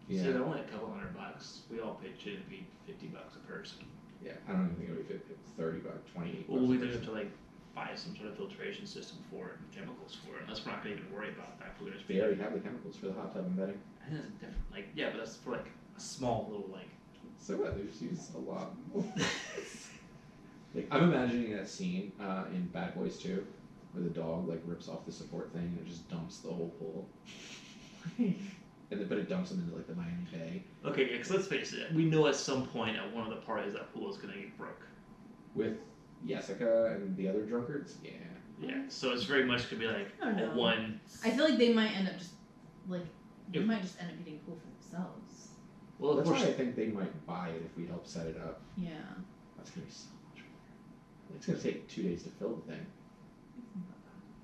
So Yeah. they're only a couple $100. We all pitched in, it'd be $50 a person. Yeah. I don't even think it'll be $30, $28. Well, we a do person. have to like buy some sort of filtration system for it and chemicals for it. Unless we're not gonna even worry about that. We're gonna just They be. already have the chemicals for the hot tub and bedding. I think that's different. Like yeah, but that's for like a small little like. So what? They just use a lot more. Like, I'm imagining that scene in Bad Boys 2 where the dog like rips off the support thing and it just dumps the whole pool. But it dumps them into like the Miami Bay Okay, yeah, 'cause let's face it, we know at some point at one of the parties that pool is gonna get broke. with Jessica and the other drunkards. Yeah. Yeah, so it's very much gonna be like I don't a know. one. I feel like they might end up just like they If- might just end up getting a pool for themselves. Well, of That's course. why I think they might buy it if we help set it up. Yeah. That's gonna be so much work. It's gonna take 2 days to fill the thing.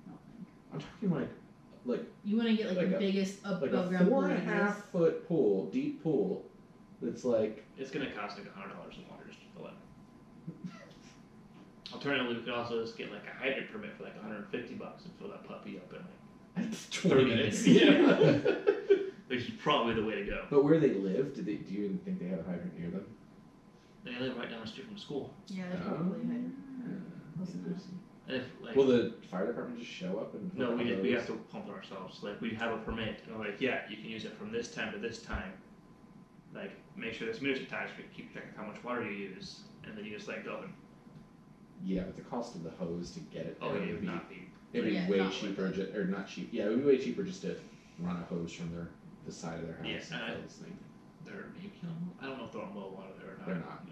I don't think. I'm talking like You want to get like Like the a- biggest like above a ground pool 4.5 there is. foot pool, deep pool. That's like It's gonna cost like $100 in water just to fill it. Alternatively, we could also just get like a hydrant permit for like $150 and fill that puppy up in like 20 minutes. minutes. Yeah. which is probably the way to go. But where they live, do you even think they have a hydrant near them? They live right down the street from the school. Yeah, they're probably hydrant. Close enough. Interesting. And if like Will the fire department just show up and no, hook we on have those? to pump it ourselves. Like we have a permit, and we're like, yeah, you can use it from this time to this time. Like make sure this meter's attached. We keep track of how much water you use, and then you just let go. And Yeah, but the cost of the hose to get it there oh, it would would be not be. it'd be Yeah, way not worth cheaper, it. or not cheap. Yeah, it would be way cheaper just to run a hose from the side of their house Yeah, and and fill this thing. They're maybe I don't know if they're on low water there or not. They're not.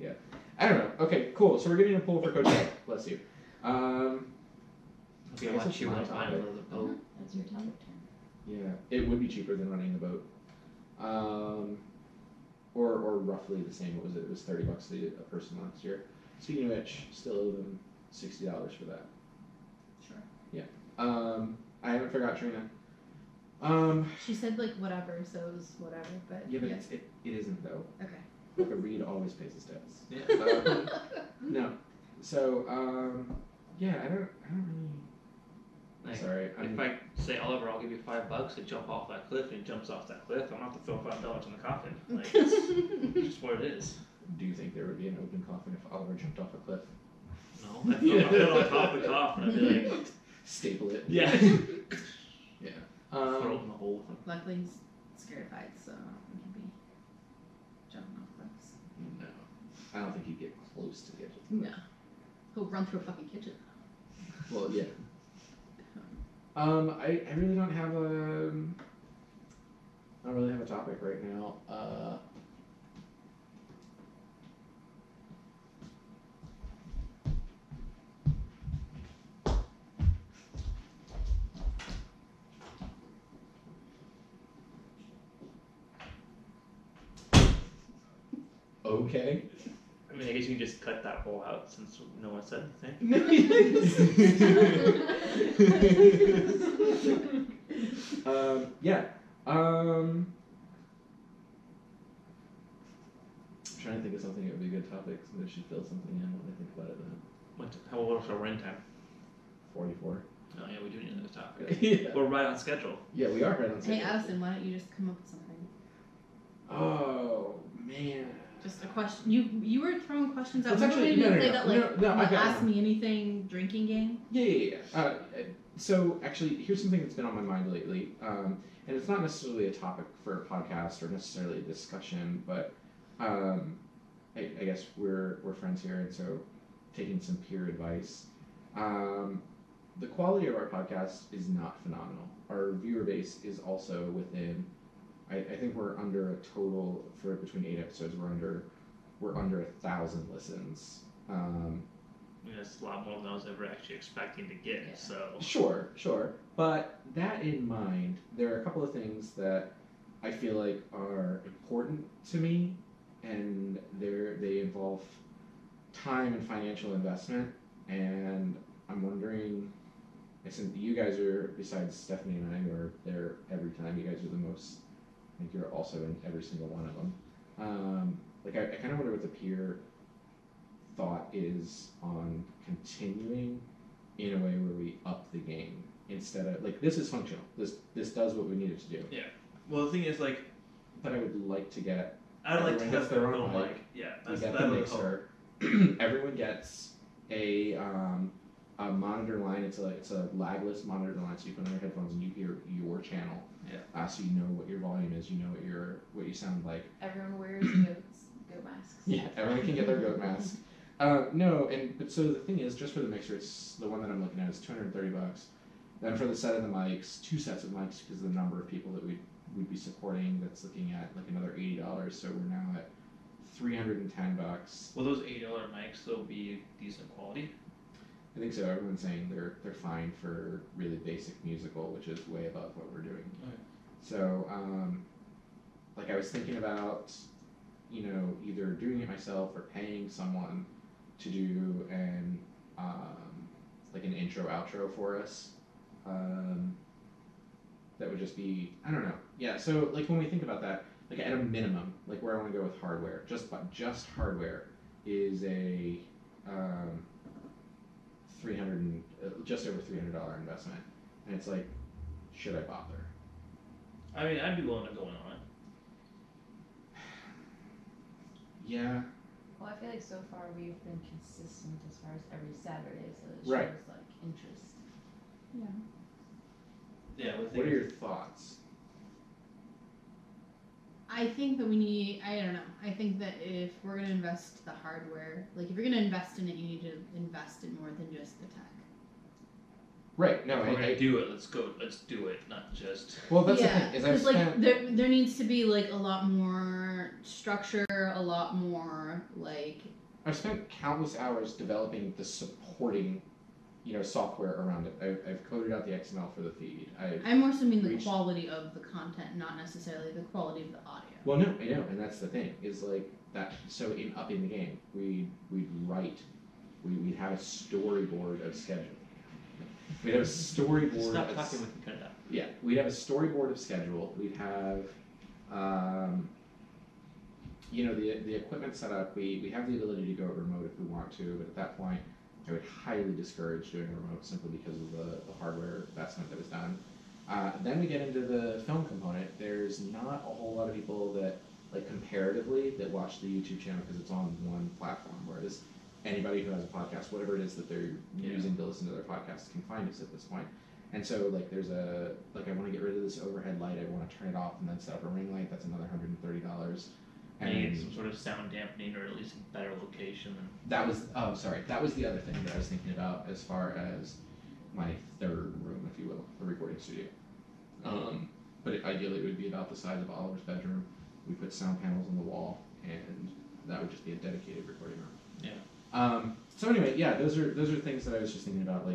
Okay. I don't know. Okay, cool. So we're getting a pool for Coachella. Bless you. Okay, I why guess don't it's you my want to buy topic. another boat? That's your topic. Yeah, it would be cheaper than running the boat. Or roughly the same. What was it? It was $30 a person last year. Speaking of which, still owe them $60 for that. Sure. I haven't forgot Trina. She said like whatever, so it was whatever. But Yeah, but it isn't though. okay. Like a Reed always pays his debts. Yeah. No. So yeah, I don't really. Like, Sorry, If I say Oliver, I'll give you $5 to jump off that cliff, and he jumps off that cliff, I'm gonna have to throw $5 in the coffin. Like it's just what it is. Do you think there would be an open coffin if Oliver jumped off a cliff? No, I feel I'll put it on top of the coffin. I'd be like, Staple it. yeah. Yeah. Throw it in the hole. Luckily, he's scared of heights, so I don't think he'd be jumping off cliffs. No, I don't think he'd get close to the edge of the No. cliff. He'll run through a fucking kitchen. Well, yeah. I really don't have a. I don't really have a topic right now. okay. I mean, I guess you can just cut that whole out since no one said anything. Yeah. I'm trying to think of something that would be a good topic. Somebody should fill something in when I think about it then. What's our run time? 44. Oh yeah, we do need another topic. Yeah. We're right on schedule. Yeah, we are right on schedule. Hey, Addison, why don't you just come up with something? Oh, man. Just a question. You were throwing questions out. Let's Remember actually- when we no, played that like no, I've got ask one. me anything drinking game? Yeah. So actually, here's something that's been on my mind lately, and it's not necessarily a topic for a podcast or necessarily a discussion, but I guess we're friends here, and so taking some peer advice. The quality of our podcast is not phenomenal. Our viewer base is also within. I think we're under a total for between 8 episodes. We're under 1,000 listens. I mean, that's a lot more than I was ever actually expecting to get. Yeah. So Sure. But that in mind, there are a couple of things that I feel like are important to me, and they involve time and financial investment. And I'm wondering, since you guys are, besides Stephanie and I, who are there every time, you guys are the most. I think you're also in every single one of them. I kind of wonder what the peer thought is on continuing in a way where we up the game instead of this is functional. This does what we need it to do. yeah. Well, the thing is, like, But I would like to get I'd like to everyone have gets their their own own mic. mic. Yeah, we that's get that the would help. mixer. Everyone gets a monitor line. It's a lagless monitor line, so you put on your headphones and you hear your channel. Yeah. So you know what your volume is. You know what you sound like. Everyone wears goat masks. Yeah, everyone can get their goat mask. But so the thing is, just for the mixer, it's the one that I'm looking at is $230. Then for the set of the mics, 2 sets of mics because of the number of people that we'd be supporting. That's looking at like another $80. So we're now at $310. Will those $80 mics still be decent quality? I think so. Everyone's saying they're fine for really basic musical, which is way above what we're doing. Okay. So, I was thinking about, either doing it myself or paying someone to do an intro outro for us. That would just be, I don't know. Yeah. So when we think about that, at a minimum, where I want to go with hardware, just hardware is a just over $300 investment, and it's like, should I bother? I mean, I'd be willing to go in on it. Yeah. Well, I feel like so far we've been consistent as far as every Saturday, so it shows Right. interest. Yeah. Yeah. What are your thoughts? I think that we need. I don't know. I think that if we're gonna invest the hardware, if you're gonna invest in it, you need to invest in more than just the tech. Right. No. If we're gonna do it. Let's go. Let's do it. Not just. Well, that's Yeah, the thing. Is I've spent. there needs to be a lot more structure, a lot more I've spent countless hours developing the supporting, software around it. I've coded out the XML for the feed. I more so mean the reached- quality of the content, not necessarily the quality of the audio. Well, no, I know, and that's the thing. Is that. So in upping the game, we'd write. We'd have a storyboard of schedule. We'd have a storyboard. Stop of talking. We can cut it out. Yeah, we'd have a storyboard of schedule. We'd have, the equipment set up. We have the ability to go remote if we want to, but at that point, I would highly discourage doing a remote simply because of the hardware investment that was done. Then we get into the film component. There's not a whole lot of people that, comparatively, that watch the YouTube channel because it's on one platform, whereas anybody who has a podcast, whatever it is that they're using to listen to their podcast, can find us at this point. And so, there's I want to get rid of this overhead light. I want to turn it off and then set up a ring light. That's another $130. And get some sort of sound dampening, or at least a better location. That was that was the other thing that I was thinking about as far as my third room, if you will, a recording studio. But ideally, it would be about the size of Oliver's bedroom. We put sound panels on the wall, and that would just be a dedicated recording room. Yeah. So anyway, yeah, those are things that I was just thinking about.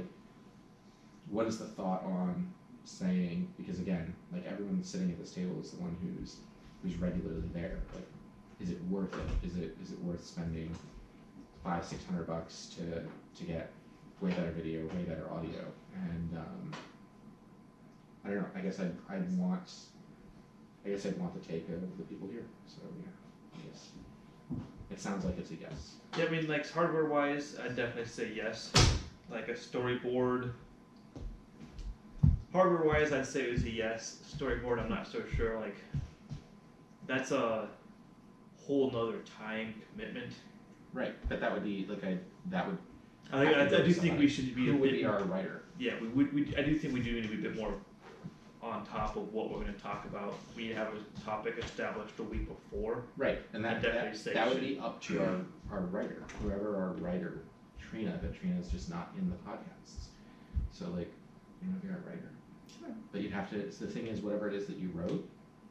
What is the thought on saying? Because again, everyone sitting at this table is the one who's regularly there. is it worth it? Is it worth spending $500-600 to get way better video, way better audio? And I don't know. I guess I'd want the take of the people here. So yeah, I guess it sounds like it's a yes. Yeah, I mean, like hardware wise, I'd definitely say yes. Like a storyboard. Hardware wise, I'd say it was a yes. Storyboard, I'm not so sure. Like, that's a whole nother time commitment. Right, but that would be like I do think we should be who a would bit be our writer. Yeah, I do think we do need to be a bit more on top of what we're going to talk about. We have a topic established a week before. Right, and I'd definitely say that would be up to our writer, whoever our writer, Trina, but Trina's just not in the podcasts. So like, you would be our writer. Sure. But you'd have to, so the thing is, whatever it is that you wrote,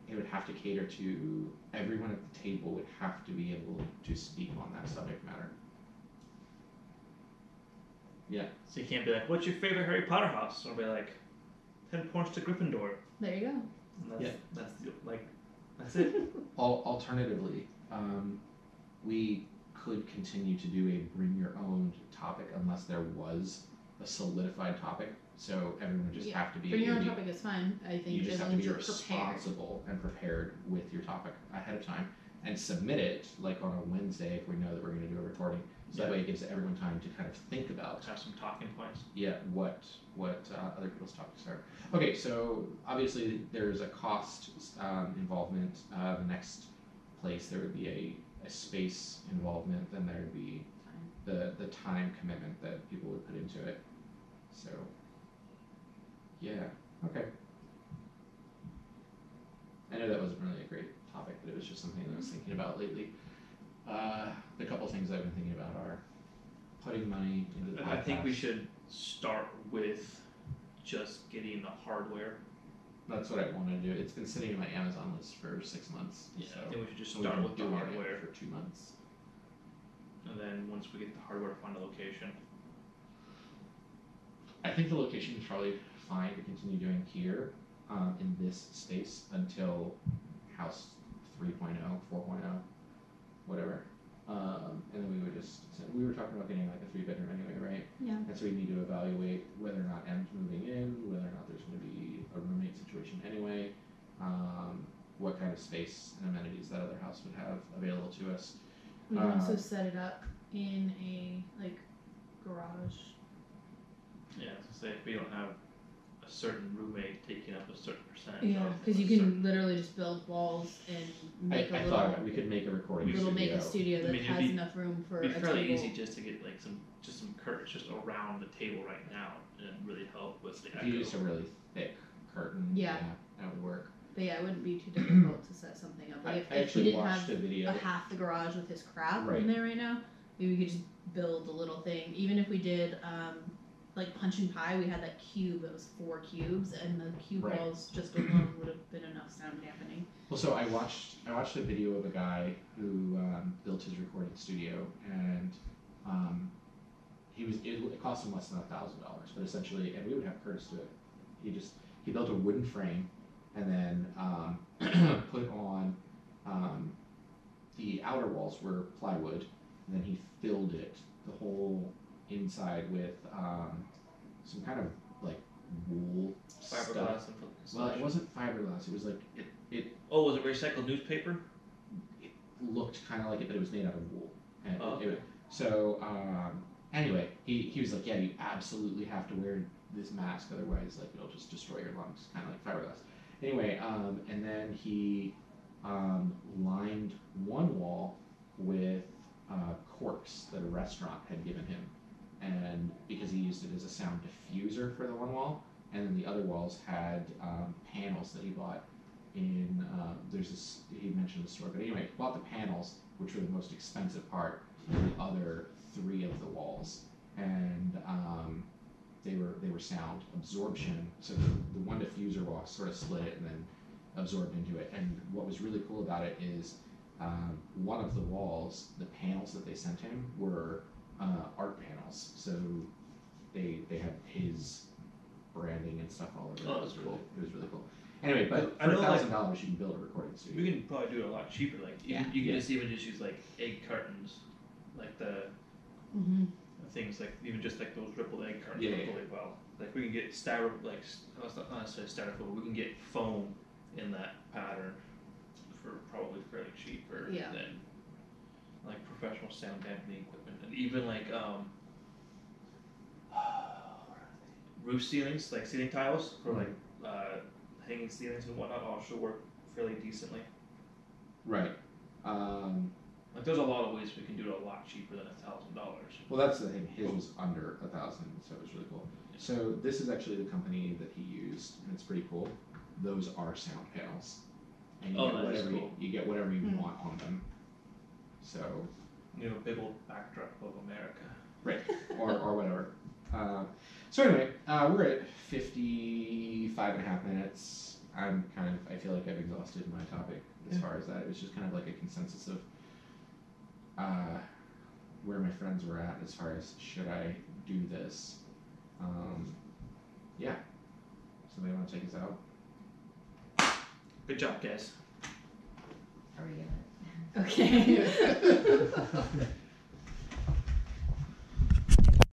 it would have to cater to, everyone at the table would have to be able to speak on that subject matter. Yeah. So you can't be like, what's your favorite Harry Potter house? Or be like, 10 points to Gryffindor. There you go. And that's it. Alternatively, we could continue to do a bring your own topic unless there was a solidified topic. So everyone would just have to be. Bring your own topic is fine. I think you just as have long to as be you're responsible and prepared with your topic ahead of time and submit it like on a Wednesday if we know that we're going to do a recording. So that way it gives everyone time to kind of think about. Have some talking points. Yeah, what other people's topics are. Okay, so obviously there's a cost involvement. The next place there would be a space involvement, then there would be the time commitment that people would put into it. So yeah, okay. I know that wasn't really a great topic, but it was just something that I was thinking about lately. The couple things I've been thinking about are putting money into the podcast. I think we should start with just getting the hardware. That's what I want to do. It's been sitting in my Amazon list for 6 months. Yeah, so I think we should just we've start been with the doing it hardware. for 2 months. And then once we get the hardware, find a location. I think the location is probably fine to continue doing here in this space until house 3.0, 4.0, whatever. And then we would we were talking about getting like a 3-bedroom anyway, right? Yeah. And so we need to evaluate whether or not M's moving in, whether or not there's going to be a roommate situation anyway, what kind of space and amenities that other house would have available to us. We can also set it up in a garage. Yeah, so say if we don't have a certain roommate taking up a certain percentage. Yeah, because you can literally just build walls and make I thought about it. We could make a recording studio. make a studio that I mean, it'd has be- enough room for It'd a be fairly table. easy just to get like some curtains just around the table right now and really help with the If echo. you used a really thick curtain, Yeah. that would work. But yeah, it wouldn't be too difficult to set something up. Like I if we actually didn't watched have a video. half the garage with his crap Right. in there right now, maybe we could just build a little thing. Even if we did like Punch and Pie, we had that cube that was 4 cubes, and the cube Right. walls just alone would have been enough sound dampening. Well, so I watched a video of a guy who built his recording studio, and it cost him less than $1,000, but essentially, and we would have Curtis do it. He built a wooden frame, and then put on the outer walls were plywood, and then he filled it the whole inside with some kind of like wool stuff. Fiberglass and Well, it wasn't fiberglass. It was like it Oh, was it recycled newspaper? looked kind of like it, but it was made out of wool. And Oh, okay. so anyway, he was like, yeah, you absolutely have to wear this mask, otherwise like it'll just destroy your lungs, kind of like fiberglass. Anyway, and then he lined one wall with corks that a restaurant had given him, and because he used it as a sound diffuser for the one wall, and then the other walls had panels that he bought in he mentioned the store, but anyway, he bought the panels, which were the most expensive part, and the other 3 of the walls, and they were sound absorption. So the one diffuser wall sort of split it and then absorbed into it. And what was really cool about it is one of the walls, the panels that they sent him were art panels. So they had his branding and stuff all over. Oh, it that's was cool. It was really cool. Anyway, but I for know, like- $1,000 you can build a recording studio. We can probably do it a lot cheaper. Like Yeah. you can Yeah. just even just use like egg cartons, like the Mm-hmm. things like even just like those rippled egg cartons Yeah, work yeah. really well. Like we can get not necessarily styrofoam, but we can get foam in that pattern for probably fairly cheaper Yeah. than like professional sound dampening equipment, and even like roof ceilings, like ceiling tiles for like hanging ceilings and whatnot, also work fairly decently. Right. Like there's a lot of ways we can do it a lot cheaper than $1,000. Well, that's the thing. His was under 1,000, so it was really cool. So this is actually the company that he used, and it's pretty cool. Those are sound panels, and you Oh, get that is whatever cool. you get whatever you Hmm. want on them. So You know, big old backdrop of America. right, or whatever. So anyway, we're at 55 and a half minutes. I feel like I've exhausted my topic as far as that. It was just kind of like a consensus of where my friends were at as far as should I do this. Yeah. Somebody want to take us out? Good job, guys. Are we gonna? Okay.